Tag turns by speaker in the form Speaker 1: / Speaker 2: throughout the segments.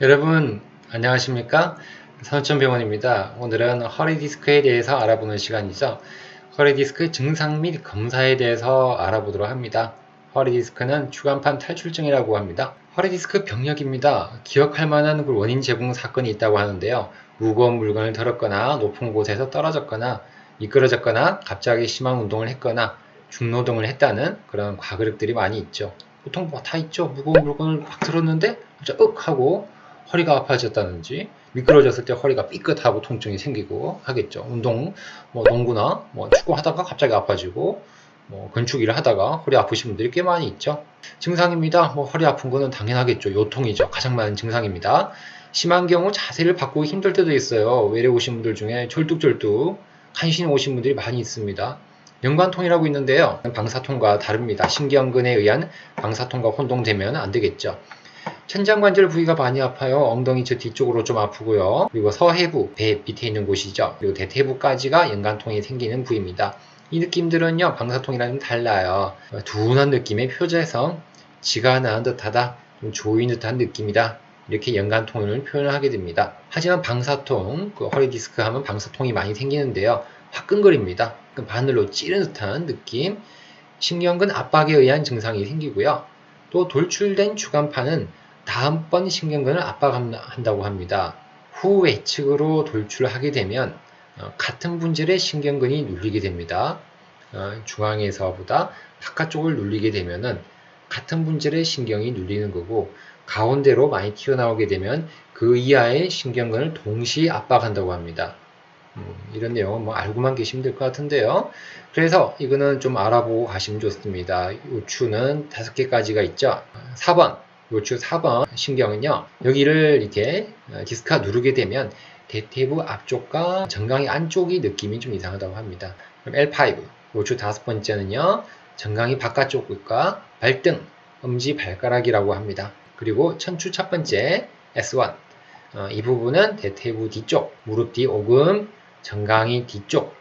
Speaker 1: 여러분 안녕하십니까? 선천병원입니다. 오늘은 허리 디스크에 대해서 알아보는 시간이죠. 허리 디스크 증상 및 검사에 대해서 알아보도록 합니다. 허리 디스크는 추간판 탈출증이라고 합니다. 허리 디스크 병력입니다. 기억할 만한 원인 제공 사건이 있다고 하는데요. 무거운 물건을 들었거나 높은 곳에서 떨어졌거나 미끄러졌거나 갑자기 심한 운동을 했거나 중노동을 했다는 그런 과거력들이 많이 있죠. 보통 뭐 다 있죠. 무거운 물건을 확 들었는데 갑자기 하고 허리가 아파졌다든지 미끄러졌을 때 허리가 삐끗하고 통증이 생기고 하겠죠. 농구나 축구 하다가 갑자기 아파지고 건축 일을 하다가 허리 아프신 분들이 꽤 많이 있죠. 증상입니다. 허리 아픈 거는 당연하겠죠. 요통이죠. 가장 많은 증상입니다. 심한 경우 자세를 바꾸기 힘들 때도 있어요. 외래 오신 분들 중에 절뚝절뚝 간신히 오신 분들이 많이 있습니다. 연관통이라고 있는데요. 방사통과 다릅니다. 신경근에 의한 방사통과 혼동되면 안 되겠죠. 천장관절 부위가 많이 아파요. 엉덩이 저 뒤쪽으로 좀 아프고요. 그리고 서해부, 배 밑에 있는 곳이죠. 그리고 대퇴부까지가 연관통이 생기는 부위입니다. 이 느낌들은요, 방사통이랑 좀 달라요. 둔한 느낌의 표재성, 지가 나은 듯하다, 좀 조인 듯한 느낌이다. 이렇게 연관통을 표현을 하게 됩니다. 하지만 방사통, 허리 디스크 하면 방사통이 많이 생기는데요. 화끈거립니다. 바늘로 찌른 듯한 느낌, 신경근 압박에 의한 증상이 생기고요. 또 돌출된 주간판은 다음번 신경근을 압박한다고 합니다. 후외측으로 돌출하게 되면 같은 분질의 신경근이 눌리게 됩니다. 중앙에서보다 바깥쪽을 눌리게 되면 같은 분질의 신경이 눌리는 거고, 가운데로 많이 튀어나오게 되면 그 이하의 신경근을 동시에 압박한다고 합니다. 이런 내용은 알고만 계시면 될 것 같은데요. 그래서 이거는 좀 알아보고 가시면 좋습니다. 요추는 5개까지가 있죠. 4번, 요추 4번 신경은요, 여기를 이렇게 디스크가 누르게 되면 대퇴부 앞쪽과 정강이 안쪽이 느낌이 좀 이상하다고 합니다. 그럼 L5, 요추 5번째는요, 정강이 바깥쪽과 발등, 엄지 발가락이라고 합니다. 그리고 천추 첫 번째 S1, 이 부분은 대퇴부 뒤쪽, 무릎 뒤 오금, 정강이 뒤쪽,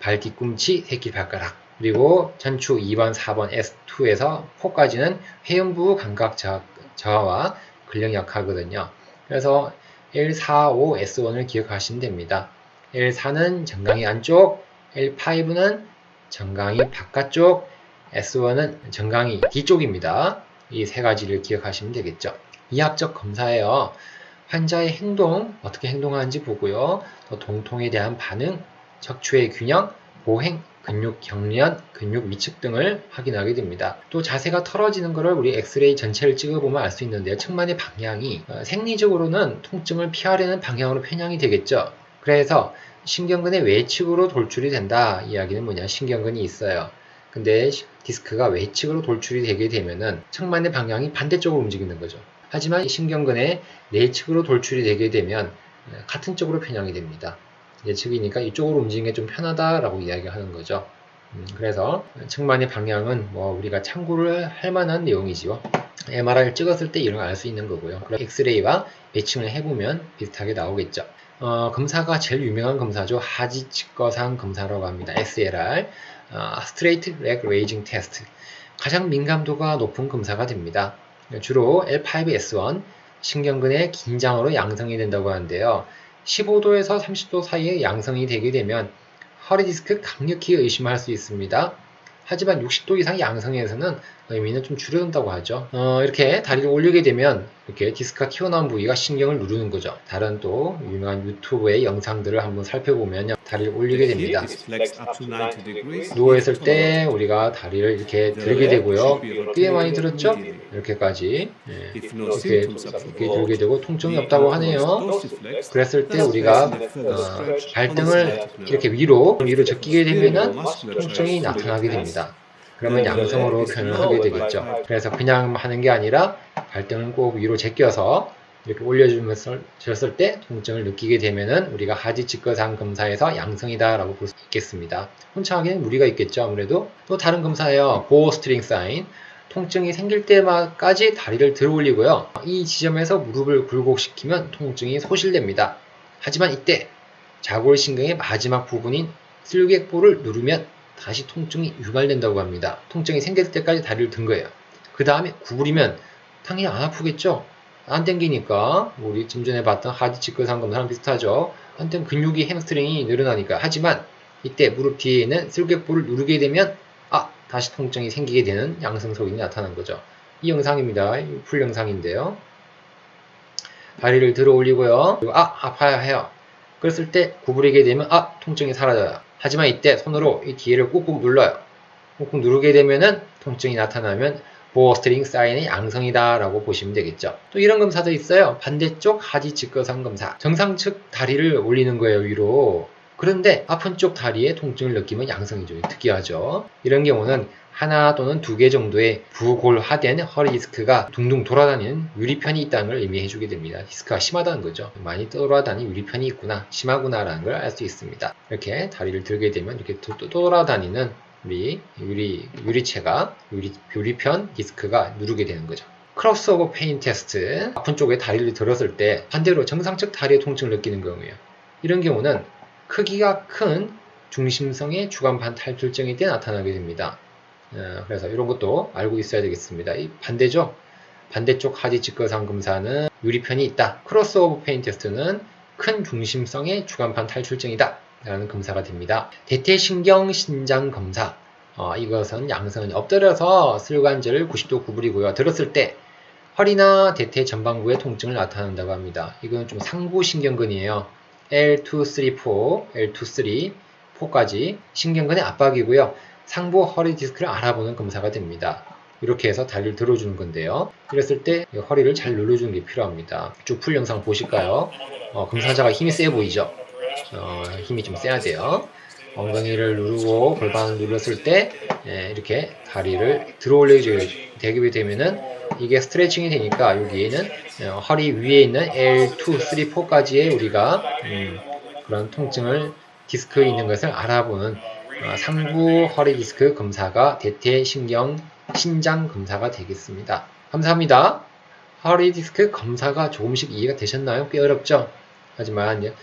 Speaker 1: 발 뒤꿈치, 새끼발가락, 그리고 천추 2번, 4번, S2에서 4까지는 회음부 감각 저하와 근력 약하거든요. 그래서 L4, 5, S1을 기억하시면 됩니다. L4는 정강이 안쪽, L5는 정강이 바깥쪽, S1은 정강이 뒤쪽입니다. 이 세 가지를 기억하시면 되겠죠. 이학적 검사예요. 환자의 행동, 어떻게 행동하는지 보고요. 또 동통에 대한 반응, 척추의 균형, 보행, 근육 경련, 근육 미측 등을 확인하게 됩니다. 또 자세가 털어지는 것을 우리 엑스레이 전체를 찍어보면 알 수 있는데요. 측만의 방향이 생리적으로는 통증을 피하려는 방향으로 편향이 되겠죠. 그래서 신경근의 외측으로 돌출이 된다. 이야기는 뭐냐? 신경근이 있어요. 근데 디스크가 외측으로 돌출이 되게 되면은 측만의 방향이 반대쪽으로 움직이는 거죠. 하지만 신경근의 내측으로 돌출이 되게 되면 같은 쪽으로 편향이 됩니다. 내측이니까 이쪽으로 움직이는 게 좀 편하다라고 이야기하는 거죠. 그래서 측만의 방향은 우리가 참고를 할 만한 내용이지요. MRI를 찍었을 때 이런 걸 알 수 있는 거고요. 그럼 엑스레이와 매칭을 해보면 비슷하게 나오겠죠. 검사가 제일 유명한 검사죠. 하지 직거상 검사라고 합니다. SLR, Straight Leg Raising Test. 가장 민감도가 높은 검사가 됩니다. 주로 L5S1 신경근의 긴장으로 양성이 된다고 하는데요. 15도에서 30도 사이에 양성이 되게 되면 허리 디스크 강력히 의심할 수 있습니다. 하지만 60도 이상 양성에서는 의미는 좀 줄어든다고 하죠. 이렇게 다리를 올리게 되면 이렇게 디스크가 튀어나온 부위가 신경을 누르는 거죠. 다른 또 유명한 유튜브의 영상들을 한번 살펴보면 다리를 올리게 됩니다. 누워있을 때 우리가 다리를 이렇게 들게 되고요. 꽤 많이 들었죠? 이렇게까지 이렇게 들게 되고 통증이 없다고 하네요. 그랬을 때 우리가 발등을 이렇게 위로 제끼게 되면 통증이 나타나게 됩니다. 그러면 양성으로 표현을 하게 되겠죠. 그래서 그냥 하는 게 아니라 발등을 꼭 위로 제껴서 이렇게 올려주면서 졌을 때 통증을 느끼게 되면은 우리가 하지 직거상 검사에서 양성이다 라고 볼 수 있겠습니다. 혼자 하기에는 무리가 있겠죠. 아무래도 또 다른 검사예요. 보어 스트링 사인. 통증이 생길 때까지 다리를 들어 올리고요. 이 지점에서 무릎을 굴곡시키면 통증이 소실됩니다. 하지만 이때 자골신경의 마지막 부분인 슬개골을 누르면 다시 통증이 유발된다고 합니다. 통증이 생길 때까지 다리를 든 거예요. 그 다음에 구부리면 당연히 안 아프겠죠? 안 당기니까 우리 좀 전에 봤던 하디스크 상검사랑 비슷하죠. 한땐 근육이 햄스트링이 늘어나니까. 하지만 이때 무릎 뒤에 있는 슬개골을 누르게 되면 다시 통증이 생기게 되는 양성소인이 나타난 거죠. 이 영상입니다. 풀 영상인데요. 다리를 들어 올리고요. 그리고 아파야 해요. 그랬을 때 구부리게 되면 통증이 사라져요. 하지만 이때 손으로 이 뒤를 꾹꾹 눌러요. 꾹꾹 누르게 되면은 통증이 나타나면 보어스트링 사인의 양성이다 라고 보시면 되겠죠. 또 이런 검사도 있어요. 반대쪽 하지 직거상 검사. 정상측 다리를 올리는 거예요, 위로. 그런데 아픈 쪽 다리에 통증을 느끼면 양성이죠. 특이하죠. 이런 경우는 하나 또는 두 개 정도의 부골화된 허리 디스크가 둥둥 돌아다니는 유리편이 있다는 걸 의미해 주게 됩니다. 디스크가 심하다는 거죠. 많이 돌아다니는 유리편이 있구나, 심하구나라는 걸 알 수 있습니다. 이렇게 다리를 들게 되면 이렇게 돌아다니는 우리 유리체가 유리편 디스크가 누르게 되는 거죠. 크로스오버 페인 테스트. 아픈 쪽에 다리를 들었을 때 반대로 정상측 다리의 통증을 느끼는 경우에요. 이런 경우는 크기가 큰 중심성의 주간판 탈출증일 때 나타나게 됩니다. 그래서 이런 것도 알고 있어야 되겠습니다. 이 반대죠. 반대쪽 하지 직거상 검사는 유리편이 있다. 크로스오버 페인 테스트는 큰 중심성의 주간판 탈출증이다 라는 검사가 됩니다. 대퇴신경 신장 검사. 이것은 양성은 엎드려서 슬관절을 90도 구부리고요. 들었을 때 허리나 대퇴 전방부의 통증을 나타낸다고 합니다. 이건 좀 상부 신경근이에요. L2, 3, 4, L2, 3, 4까지 신경근의 압박이고요. 상부 허리 디스크를 알아보는 검사가 됩니다. 이렇게 해서 다리를 들어주는 건데요. 이랬을 때 허리를 잘 눌러주는 게 필요합니다. 쭉 풀 영상 보실까요? 검사자가 힘이 세 보이죠? 힘이 좀 세야 돼요. 엉덩이를 누르고 골반을 눌렀을 때 이렇게 다리를 들어 올리게 되면은 이게 스트레칭이 되니까 여기에는 허리 위에 있는 L2, 3, 4까지의 우리가 그런 통증을 디스크에 있는 것을 알아보는 상부 허리 디스크 검사가 대퇴신경 신장 검사가 되겠습니다. 감사합니다. 허리 디스크 검사가 조금씩 이해가 되셨나요? 꽤 어렵죠? 하지만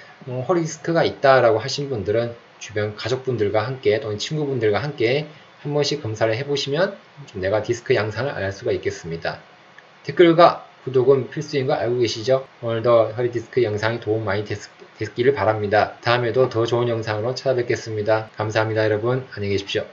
Speaker 1: 허리 디스크가 있다라고 하신 분들은 주변 가족분들과 함께 또는 친구분들과 함께 한 번씩 검사를 해보시면 좀 내가 디스크 양상을 알 수가 있겠습니다. 댓글과 구독은 필수인 거 알고 계시죠? 오늘도 허리 디스크 영상이 도움 많이 됐기를 바랍니다. 다음에도 더 좋은 영상으로 찾아뵙겠습니다. 감사합니다, 여러분. 안녕히 계십시오.